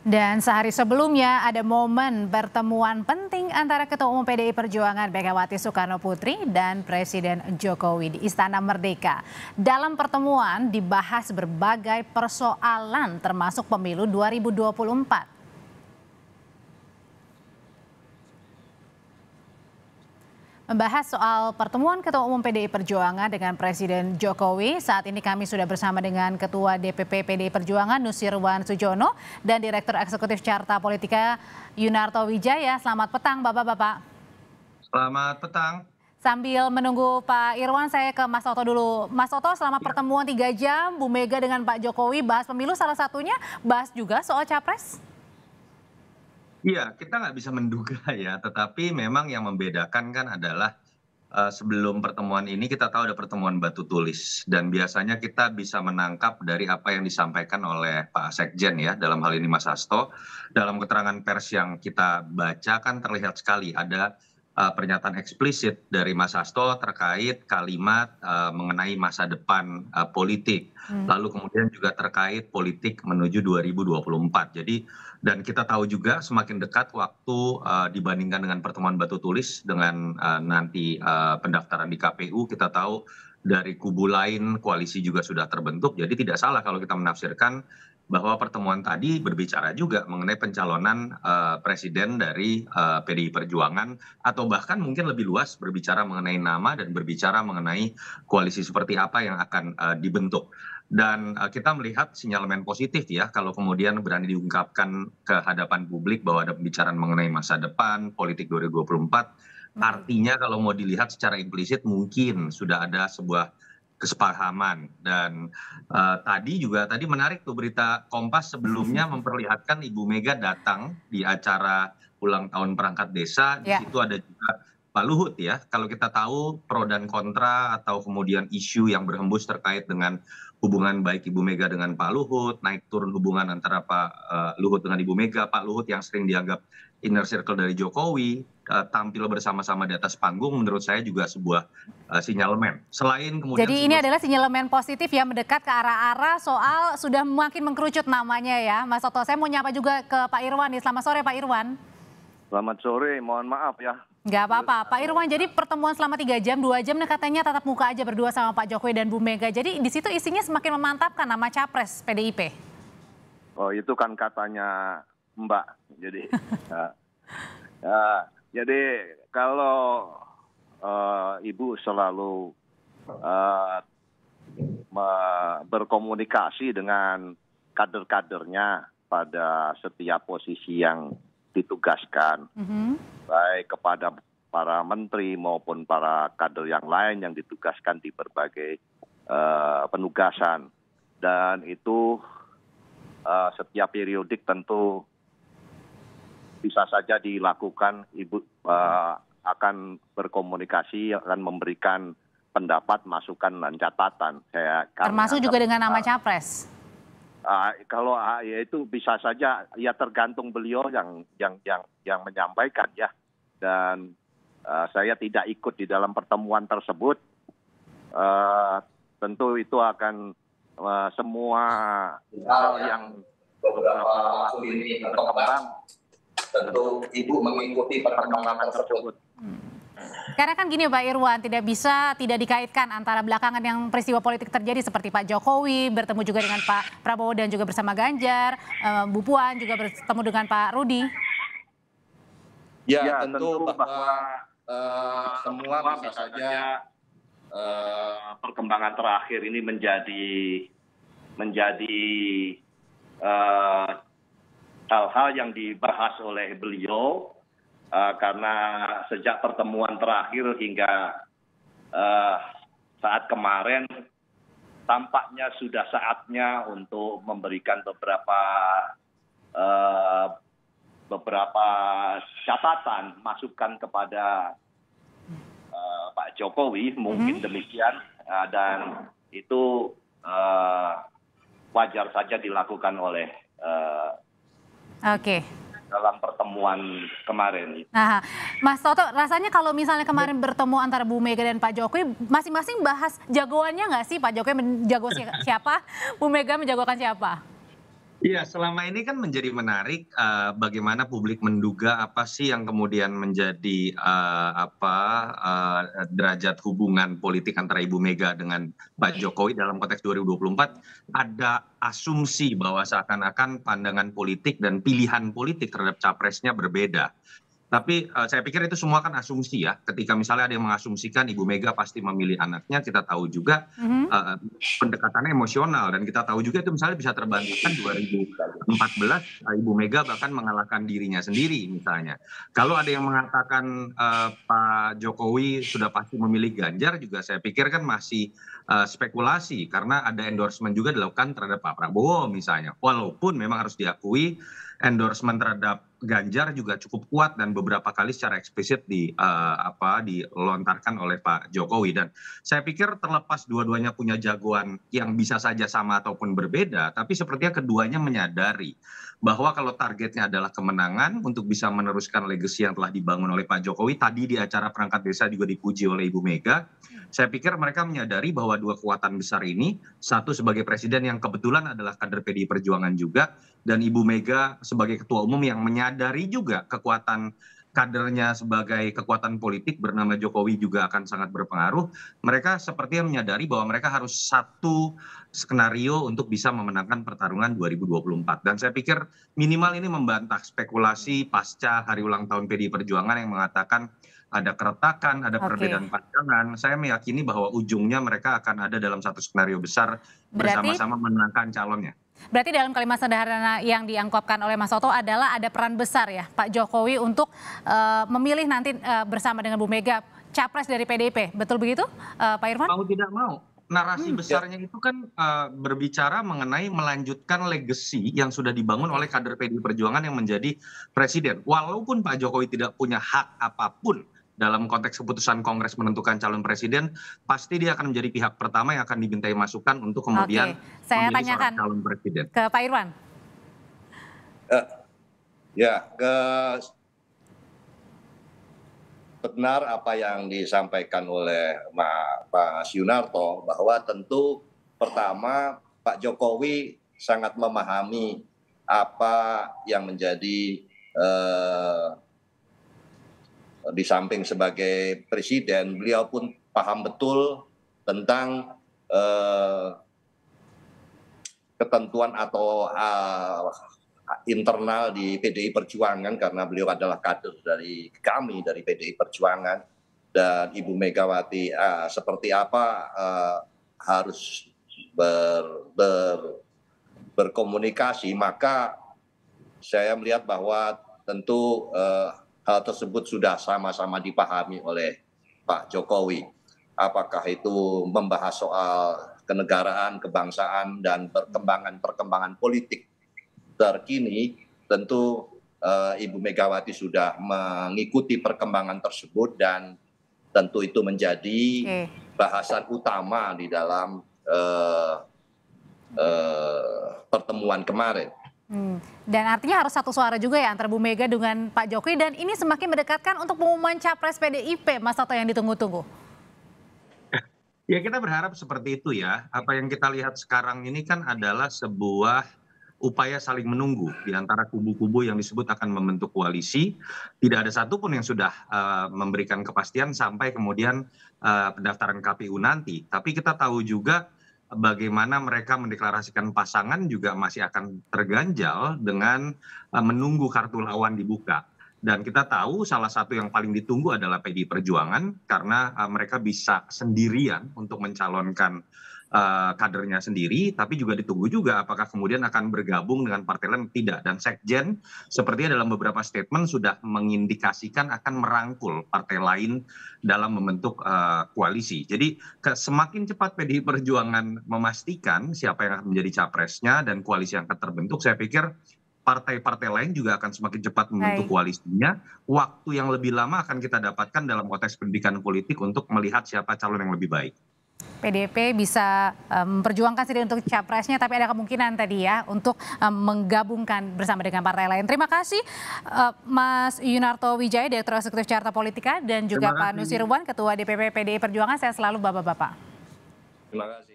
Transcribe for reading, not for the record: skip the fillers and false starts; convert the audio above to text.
Dan sehari sebelumnya ada momen pertemuan penting antara Ketua Umum PDI Perjuangan Megawati Soekarno Putri dan Presiden Jokowi di Istana Merdeka. Dalam pertemuan dibahas berbagai persoalan termasuk pemilu 2024. Membahas soal pertemuan Ketua Umum PDI Perjuangan dengan Presiden Jokowi, saat ini kami sudah bersama dengan Ketua DPP PDI Perjuangan Nusirwan Sujono dan Direktur Eksekutif Carta Politika Yunarto Wijaya. Selamat petang Bapak-Bapak. Selamat petang. Sambil menunggu Pak Irwan, saya ke Mas Toto dulu. Mas Toto, selama pertemuan 3 jam, Bu Mega dengan Pak Jokowi bahas pemilu, salah satunya bahas juga soal Capres? Iya, kita nggak bisa menduga ya, tetapi memang yang membedakan kan adalah sebelum pertemuan ini kita tahu ada pertemuan batu tulis dan biasanya kita bisa menangkap dari apa yang disampaikan oleh Pak Sekjen ya, dalam hal ini Mas Hasto. Dalam keterangan pers yang kita baca kan terlihat sekali ada pernyataan eksplisit dari Mas Hasto terkait kalimat mengenai masa depan politik. Lalu kemudian juga terkait politik menuju 2024. Jadi dan kita tahu juga semakin dekat waktu dibandingkan dengan pertemuan batu tulis dengan nanti pendaftaran di KPU, kita tahu dari kubu lain koalisi juga sudah terbentuk. Jadi tidak salah kalau kita menafsirkan bahwa pertemuan tadi berbicara juga mengenai pencalonan presiden dari PDI Perjuangan atau bahkan mungkin lebih luas berbicara mengenai nama dan berbicara mengenai koalisi seperti apa yang akan dibentuk. Dan kita melihat sinyalemen positif ya kalau kemudian berani diungkapkan ke hadapan publik bahwa ada pembicaraan mengenai masa depan politik 2024. Artinya kalau mau dilihat secara implisit mungkin sudah ada sebuah kesepahaman. Dan tadi menarik tuh berita Kompas sebelumnya memperlihatkan Ibu Mega datang di acara ulang tahun perangkat desa. Di situ ada juga Pak Luhut ya. Kalau kita tahu pro dan kontra atau kemudian isu yang berhembus terkait dengan hubungan baik Ibu Mega dengan Pak Luhut, naik turun hubungan antara Pak Luhut dengan Ibu Mega, Pak Luhut yang sering dianggap inner circle dari Jokowi, tampil bersama-sama di atas panggung, menurut saya juga sebuah sinyalemen. Selain kemudian jadi ini adalah sinyalemen positif ya, mendekat ke arah-arah soal sudah makin mengkerucut namanya ya, Mas Toto. Saya mau nyapa juga ke Pak Irwan nih. Selamat sore Pak Irwan. Selamat sore, mohon maaf ya. Nggak apa-apa. Pak Irwan, jadi pertemuan selama 3 jam, 2 jam katanya tatap muka aja berdua sama Pak Jokowi dan Bu Mega. Jadi di situ isinya semakin memantapkan nama Capres PDIP. Oh itu kan katanya Mbak. Jadi, jadi kalau Ibu selalu berkomunikasi dengan kader-kadernya pada setiap posisi yang ditugaskan, baik kepada para menteri maupun para kader yang lain yang ditugaskan di berbagai penugasan. Dan itu setiap periodik tentu bisa saja dilakukan. Ibu akan berkomunikasi, akan memberikan pendapat, masukan, dan catatan. Termasuk juga dengan nama Capres. Kalau ya itu bisa saja ya tergantung beliau yang menyampaikan ya. Dan saya tidak ikut di dalam pertemuan tersebut. Tentu itu akan semua hal yang beberapa waktu ini berkembang, tentu Ibu mengikuti perkembangan tersebut. Karena kan gini Pak Irwan, tidak dikaitkan antara belakangan yang peristiwa politik terjadi seperti Pak Jokowi bertemu juga dengan Pak Prabowo dan juga bersama Ganjar, Bu Puan juga bertemu dengan Pak Rudi. Ya tentu bahwa semua bisa saja perkembangan terakhir ini menjadi hal-hal yang dibahas oleh beliau. Karena sejak pertemuan terakhir hingga saat kemarin tampaknya sudah saatnya untuk memberikan beberapa catatan, masukan kepada Pak Jokowi, mungkin demikian, dan itu wajar saja dilakukan oleh dalam pertemuan kemarin. Nah, Mas Toto, rasanya kalau misalnya kemarin bertemu antara Bu Mega dan Pak Jokowi, masing-masing bahas jagoannya nggak sih? Pak Jokowi menjago siapa, Bu Mega menjagokan siapa? Iya, selama ini kan menjadi menarik, bagaimana publik menduga apa sih yang kemudian menjadi, derajat hubungan politik antara Ibu Mega dengan Pak Jokowi dalam konteks 2024, ada asumsi bahwa seakan-akan pandangan politik dan pilihan politik terhadap capresnya berbeda. Tapi, saya pikir itu semua kan asumsi ya, ketika misalnya ada yang mengasumsikan Ibu Mega pasti memilih anaknya, kita tahu juga, Mhm. pendekatannya emosional dan kita tahu juga itu misalnya bisa terbantahkan 2014, Ibu Mega bahkan mengalahkan dirinya sendiri misalnya. Kalau ada yang mengatakan, Pak Jokowi sudah pasti memilih Ganjar juga saya pikir kan masih, spekulasi karena ada endorsement juga dilakukan terhadap Pak Prabowo misalnya. Walaupun memang harus diakui endorsement terhadap Ganjar juga cukup kuat dan beberapa kali secara eksplisit dilontarkan oleh Pak Jokowi dan saya pikir terlepas dua-duanya punya jagoan yang bisa saja sama ataupun berbeda, tapi sepertinya keduanya menyadari bahwa kalau targetnya adalah kemenangan untuk bisa meneruskan legasi yang telah dibangun oleh Pak Jokowi, tadi di acara perangkat desa juga dipuji oleh Ibu Mega, saya pikir mereka menyadari bahwa dua kekuatan besar ini, satu sebagai presiden yang kebetulan adalah kader PDI Perjuangan juga, dan Ibu Mega sebagai ketua umum yang menyadari juga kekuatan kadernya sebagai kekuatan politik bernama Jokowi juga akan sangat berpengaruh. Mereka sepertinya menyadari bahwa mereka harus satu skenario untuk bisa memenangkan pertarungan 2024. Dan saya pikir minimal ini membantah spekulasi pasca hari ulang tahun PDI Perjuangan yang mengatakan ada keretakan, ada Oke. perbedaan pandangan. Saya meyakini bahwa ujungnya mereka akan ada dalam satu skenario besar Berarti bersama-sama memenangkan calonnya. berarti dalam kalimat sederhana yang diangkopkan oleh Mas Toto adalah ada peran besar ya Pak Jokowi untuk memilih nanti bersama dengan Bu Mega capres dari PDIP. Betul begitu, Pak Irfan? Mau tidak mau, narasi Ya, besarnya itu kan, berbicara mengenai melanjutkan legasi yang sudah dibangun oleh kader PDI Perjuangan yang menjadi presiden. Walaupun Pak Jokowi tidak punya hak apapun dalam konteks keputusan Kongres menentukan calon presiden, pasti dia akan menjadi pihak pertama yang akan dimintai masukan untuk kemudian Oke, saya memilih seorang tanyakan calon presiden. ke Pak Irwan. eh, ya, benar apa yang disampaikan oleh Mas Yunarto bahwa tentu pertama Pak Jokowi sangat memahami apa yang menjadi eh, di samping sebagai presiden, beliau pun paham betul tentang ketentuan atau internal di PDI Perjuangan karena beliau adalah kader dari kami dari PDI Perjuangan dan Ibu Megawati seperti apa harus berkomunikasi, maka saya melihat bahwa tentu hal tersebut sudah sama-sama dipahami oleh Pak Jokowi. Apakah itu membahas soal kenegaraan, kebangsaan, dan perkembangan politik terkini, tentu Ibu Megawati sudah mengikuti perkembangan tersebut dan tentu itu menjadi Oke. bahasan utama di dalam pertemuan kemarin. Dan artinya harus satu suara juga ya antara Bu Mega dengan Pak Jokowi dan ini semakin mendekatkan untuk pengumuman capres PDIP, Mas Toto yang ditunggu-tunggu. Ya kita berharap seperti itu ya. Apa yang kita lihat sekarang ini kan adalah sebuah upaya saling menunggu di antara kubu-kubu yang disebut akan membentuk koalisi. Tidak ada satupun yang sudah memberikan kepastian sampai kemudian pendaftaran KPU nanti. Tapi kita tahu juga bagaimana mereka mendeklarasikan pasangan juga masih akan terganjal dengan menunggu kartu lawan dibuka. Dan kita tahu salah satu yang paling ditunggu adalah PDI Perjuangan karena mereka bisa sendirian untuk mencalonkan kadernya sendiri, tapi juga ditunggu juga apakah kemudian akan bergabung dengan partai lain tidak. Dan Sekjen sepertinya dalam beberapa statement sudah mengindikasikan akan merangkul partai lain dalam membentuk koalisi. Jadi semakin cepat PDI Perjuangan memastikan siapa yang akan menjadi capresnya dan koalisi yang akan terbentuk, saya pikir partai-partai lain juga akan semakin cepat membentuk Baik. koalisinya. Waktu yang lebih lama akan kita dapatkan dalam konteks pendidikan politik untuk melihat siapa calon yang lebih baik. PDIP bisa memperjuangkan sendiri untuk capresnya, tapi ada kemungkinan tadi ya untuk menggabungkan bersama dengan partai lain. Terima kasih Mas Yunarto Wijaya, Direktur Eksekutif Carta Politika, dan juga Terima Pak kasih. Nusirwan, Ketua DPP PDI Perjuangan. Saya selalu Bapak-Bapak. Terima kasih.